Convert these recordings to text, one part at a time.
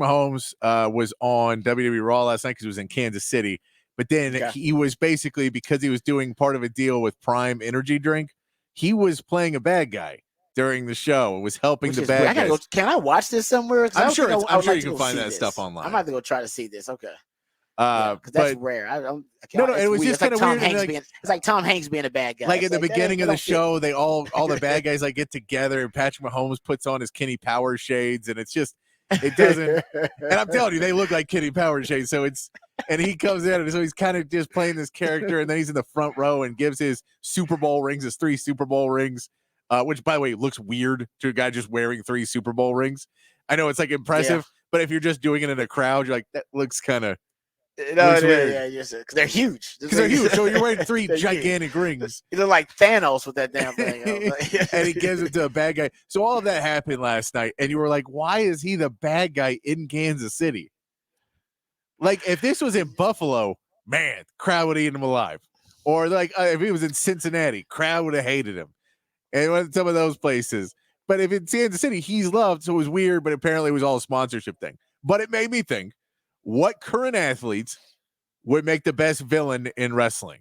Mahomes was on WWE Raw last night because he was in Kansas City. But then he was basically, because he was doing part of a deal with Prime Energy Drink, he was playing a bad guy during the show. It was helping the bad guys. Can I watch this somewhere? I'm sure you can find that stuff online. I'm about to go try to see this. Okay. Because that's rare. It was just kind of weird. It's like Tom Hanks being a bad guy. Like at the beginning of the show, they all the bad guys like get together, and Patrick Mahomes puts on his Kenny Power shades, and it's just it doesn't. And I'm telling you, they look like Kenny Power shades. So and he comes in, and so he's kind of just playing this character, and then he's in the front row and gives his Super Bowl rings, his 3 Super Bowl rings, which by the way looks weird to a guy just wearing 3 Super Bowl rings. I know it's like impressive, but if you're just doing it in a crowd, you're like, that looks kind of. Because they're huge. So you're wearing 3 gigantic rings. You look like Thanos with that damn thing. And he gives it to a bad guy. So all of that happened last night, and you were like, why is he the bad guy in Kansas City? Like, if this was in Buffalo, man, crowd would have eaten him alive. Or like if he was in Cincinnati, crowd would have hated him. And he went to some of those places. But if it's Kansas City, he's loved, so it was weird, but apparently it was all a sponsorship thing. But it made me think, what current athletes would make the best villain in wrestling?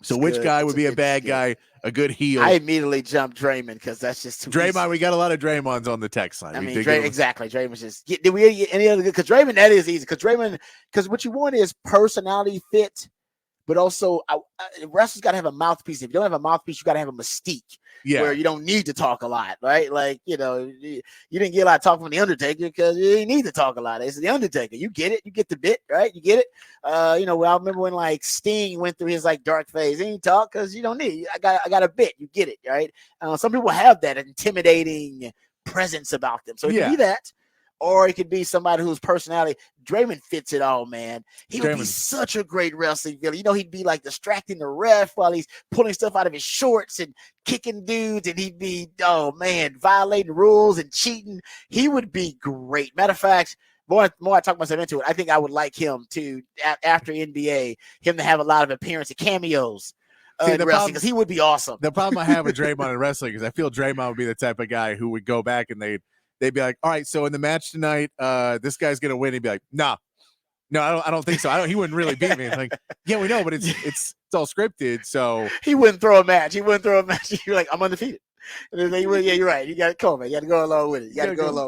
So which guy would be a bad guy, a good heel? I immediately jumped Draymond because that's just too Draymond. easy. We got a lot of Draymonds on the text line. I mean, exactly. Draymond's just. Did we get any other good? Because Draymond, that is easy. Because what you want is personality fit, but also wrestlers got to have a mouthpiece. If you don't have a mouthpiece, you got to have a mystique. Yeah. Where you don't need to talk a lot, right? Like, you didn't get a lot of talk from The Undertaker because you didn't need to talk a lot. It's The Undertaker. You get it. You get the bit, right? You get it. I remember when like Sting went through his like dark phase. He didn't talk because you don't need it. I got a bit. You get it, right? Some people have that intimidating presence about them. So it can be that. Or it could be somebody whose personality. Draymond fits it all, man. He would be such a great wrestling villain. He'd be like distracting the ref while he's pulling stuff out of his shorts and kicking dudes, and he'd be, violating rules and cheating. He would be great. Matter of fact, more I talk myself into it, I think I would like him to, after NBA, him to have a lot of appearances, cameos. In wrestling, because he would be awesome. The problem I have with Draymond in wrestling is I feel Draymond would be the type of guy who would go back and they'd be like, all right, so in the match tonight, this guy's gonna win. He'd be like, no, I don't think so. He wouldn't really beat me. Like, yeah, we know, but it's all scripted. So he wouldn't throw a match. You're like, I'm undefeated. And then you're right. You got to come, man. You got to go along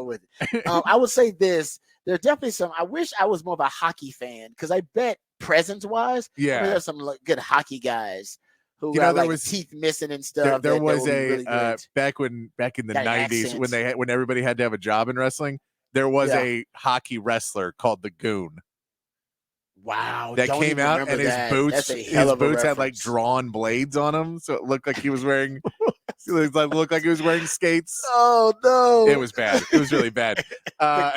with it. I would say this. There's definitely some. I wish I was more of a hockey fan because I bet presence-wise, there's some good hockey guys. Who there was teeth missing and stuff. There was back in the 90s when everybody had to have a job in wrestling. There was a hockey wrestler called the Goon. Wow, that came out, and his boots had like drawn blades on them, so it looked like he was wearing. Looked like he was wearing skates. Oh no! It was bad. It was really bad. I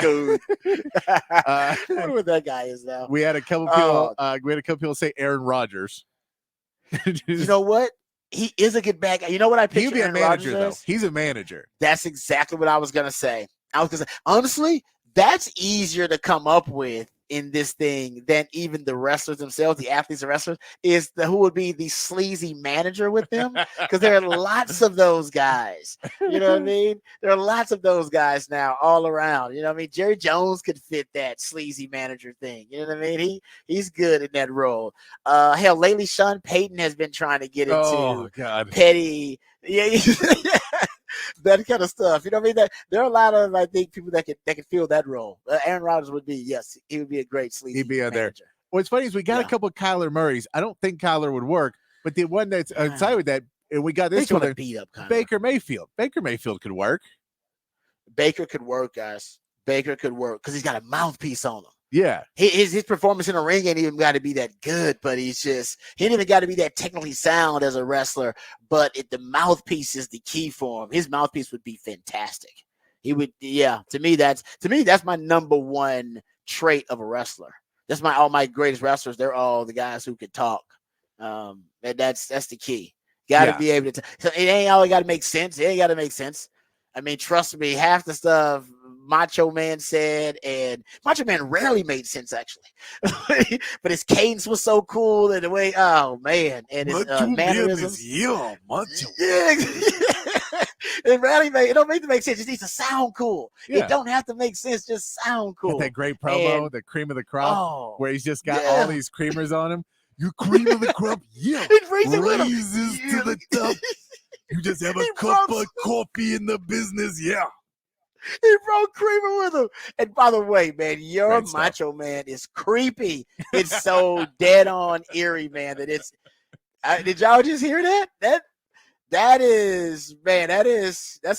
wonder what that guy is now. We had a couple people. We had a couple people say Aaron Rodgers. You know what? He is a good bad guy. You know what I picture? He'd be a manager, though. He's a manager. That's exactly what I was gonna say. Honestly, that's easier to come up with in this thing than even the wrestlers themselves, the athletes and wrestlers, is who would be the sleazy manager with them. Because there are lots of those guys. You know what I mean? There are lots of those guys now all around. You know what I mean? Jerry Jones could fit that sleazy manager thing. You know what I mean? He's good in that role. Hell, lately Sean Payton has been trying to get into petty. That kind of stuff. You know what I mean? There are a lot of, I think, people that can fill that role. Aaron Rodgers would be, yes, he would be a great sleazy manager. There. What's funny is we got a couple of Kyler Murrays. I don't think Kyler would work, but the one that's outside with that, and we got this one, beat up Baker Mayfield. Baker Mayfield could work. Baker could work, guys. Baker could work because he's got a mouthpiece on him. Yeah. His performance in the ring ain't even got to be that good, but he ain't even got to be that technically sound as a wrestler, but the mouthpiece is the key for him. His mouthpiece would be fantastic. He would, to me, that's my number one trait of a wrestler. That's all my greatest wrestlers. They're all the guys who could talk. That's the key. Got to be able to, so it ain't always got to make sense. It ain't got to make sense. I mean, trust me, half the stuff Macho Man said, and Macho Man rarely made sense, actually. But his cadence was so cool, and the way, and his mannerisms. Macho. It don't make sense. It just needs to sound cool. Yeah. It don't have to make sense. Just sound Got cool. that great promo, And- the cream of the crop, Oh, where he's just got yeah. all these creamers on him. You cream of the crop, yeah. It brings it with him. Raises to the top. You just have a He cup brought- of coffee in the business, yeah. He brought Creamer with him. And by the way, man, your Great stuff. Macho Man is creepy. It's so dead on eerie, man. That it's. Did y'all just hear that? That's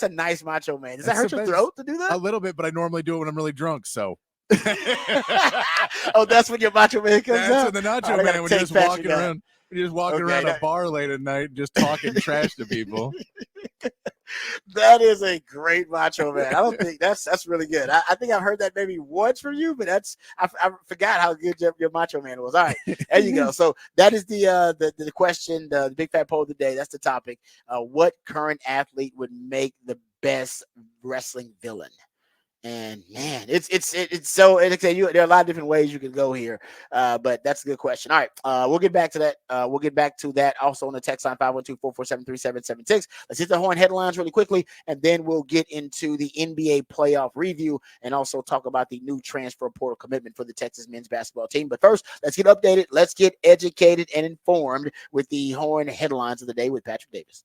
a nice Macho Man. Does that That's hurt the your best. throat to do A that? little bit, but I normally do it when I'm really drunk. So Oh, that's when your Macho Man comes that's out. when the Oh, Nacho I gotta Man, when take you're just Patrick walking out. around. You're just walking Okay, around that- a bar late at night, just talking trash to people. That is a great Macho Man. I don't think that's really good. I think I've heard that maybe once from you, but I forgot how good your Macho Man was. All right, there you go. So that is the question, the big fat poll of the day. That's the topic. What current athlete would make the best wrestling villain? And man, there are a lot of different ways you can go here, but that's a good question. All right, we'll get back to that. We'll get back to that also on the text line 512-447-3776. Let's hit the Horn headlines really quickly, and then we'll get into the NBA playoff review and also talk about the new transfer portal commitment for the Texas men's basketball team. But first, let's get updated. Let's get educated and informed with the Horn headlines of the day with Patrick Davis.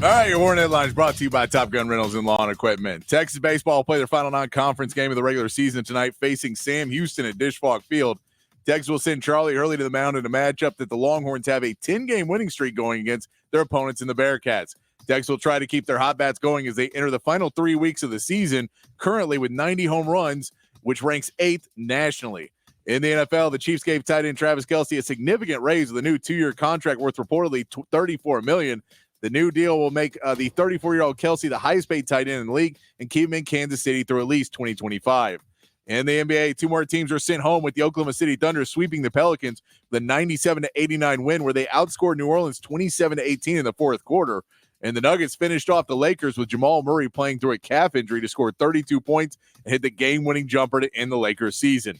All right, your Horn headlines brought to you by Top Gun Rentals and Lawn Equipment. Texas baseball will play their final non-conference game of the regular season tonight, facing Sam Houston at Disch-Falk Field. Texas will send Charlie Hurley to the mound in a matchup that the Longhorns have a 10-game winning streak going against their opponents in the Bearcats. Texas will try to keep their hot bats going as they enter the final 3 weeks of the season, currently with 90 home runs, which ranks 8th nationally. In the NFL, the Chiefs gave tight end Travis Kelce a significant raise with a new 2-year contract worth reportedly $34 million. The new deal will make the 34-year-old Kelce the highest-paid tight end in the league and keep him in Kansas City through at least 2025. In the NBA, 2 more teams are sent home with the Oklahoma City Thunder sweeping the Pelicans with a 97-89 win where they outscored New Orleans 27-18 in the fourth quarter. And the Nuggets finished off the Lakers with Jamal Murray playing through a calf injury to score 32 points and hit the game-winning jumper to end the Lakers season.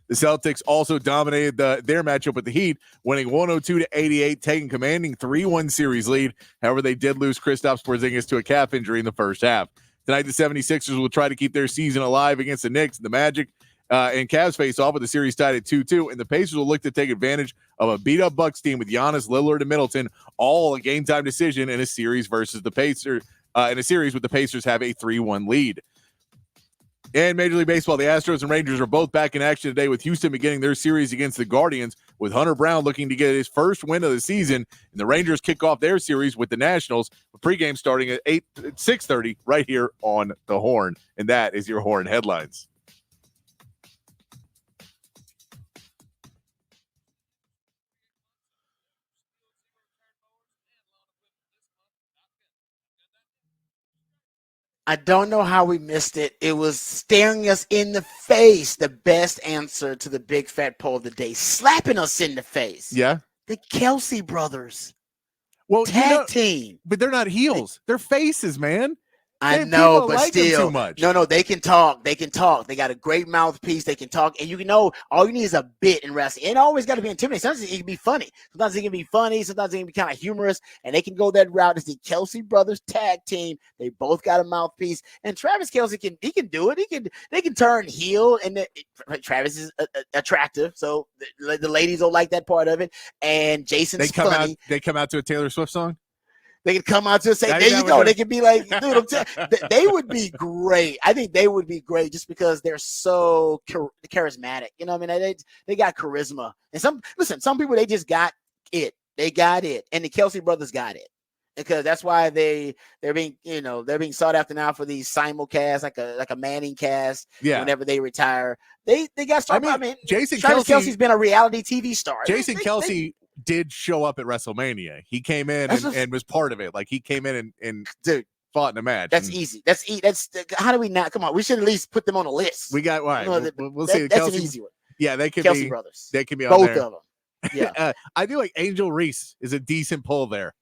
The Celtics also dominated their matchup with the Heat, winning 102-88, taking commanding 3-1 series lead. However, they did lose Kristaps Porzingis to a calf injury in the first half. Tonight, the 76ers will try to keep their season alive against the Knicks. The Magic and Cavs face off with the series tied at 2-2, and the Pacers will look to take advantage of a beat-up Bucks team with Giannis, Lillard, and Middleton, all a game-time decision in a series versus the Pacers. In a series with the Pacers have a 3-1 lead. In Major League Baseball, the Astros and Rangers are both back in action today, with Houston beginning their series against the Guardians, with Hunter Brown looking to get his first win of the season. And the Rangers kick off their series with the Nationals, with pregame starting at 6:30 right here on the Horn. And that is your Horn headlines. I don't know how we missed it. It was staring us in the face. The best answer to the big fat poll of the day, slapping us in the face. Yeah. The Kelce brothers Well, tag team. but they're not heels. They're faces, man. I People know, but like them still, too much. no, they can talk. They can talk. They got a great mouthpiece. They can talk, and you know, all you need is a bit in wrestling. It always got to be intimidating. Sometimes it can be funny. Sometimes it can be funny. Sometimes it can be kind of humorous, and they can go that route. It's the Kelce brothers tag team. They both got a mouthpiece, and Travis Kelce can do it. They can turn heel, and Travis is attractive, so the ladies don't like that part of it. And Jason's funny. They come out to a Taylor Swift song. They could come out to say, there you go. They could be like, dude, they would be great. I think they would be great just because they're so charismatic. You know what I mean? They got charisma. And some people, they just got it. They got it. And the Kelce brothers got it. Because that's why they're being sought after now for these simulcasts, like a Manning cast. Yeah. Whenever they retire, they got started. I mean, Jason Kelce's been a reality TV star. Jason Kelce did show up at WrestleMania. He came in and was part of it. Like he came in and dude, fought in a match. That's easy. That's how do we not? Come on, we should at least put them on a list. We got all right. We'll see. That's an easy one. Yeah, they could Kelce be brothers. They can be both on there. of them. Yeah, I do like Angel Reese is a decent pull there.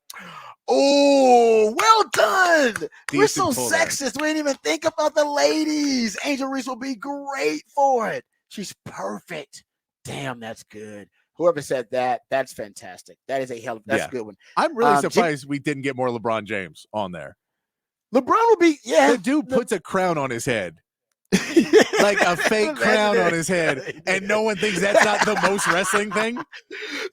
Oh, well done. We're so pull sexist. We didn't even think about the ladies. Angel Reese will be great for it. She's perfect. Damn, that's good. Whoever said that, that's fantastic. That is that's a good one. I'm really surprised we didn't get more LeBron James on there. LeBron will be, The dude puts a crown on his head. Like a fake crown on his head, and no one thinks that's not the most wrestling thing.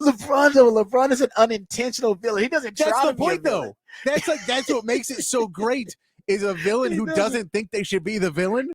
LeBron is an unintentional villain. He doesn't try That's the to be a point, villain. though. That's what makes it so great. Is a villain who doesn't think they should be the villain.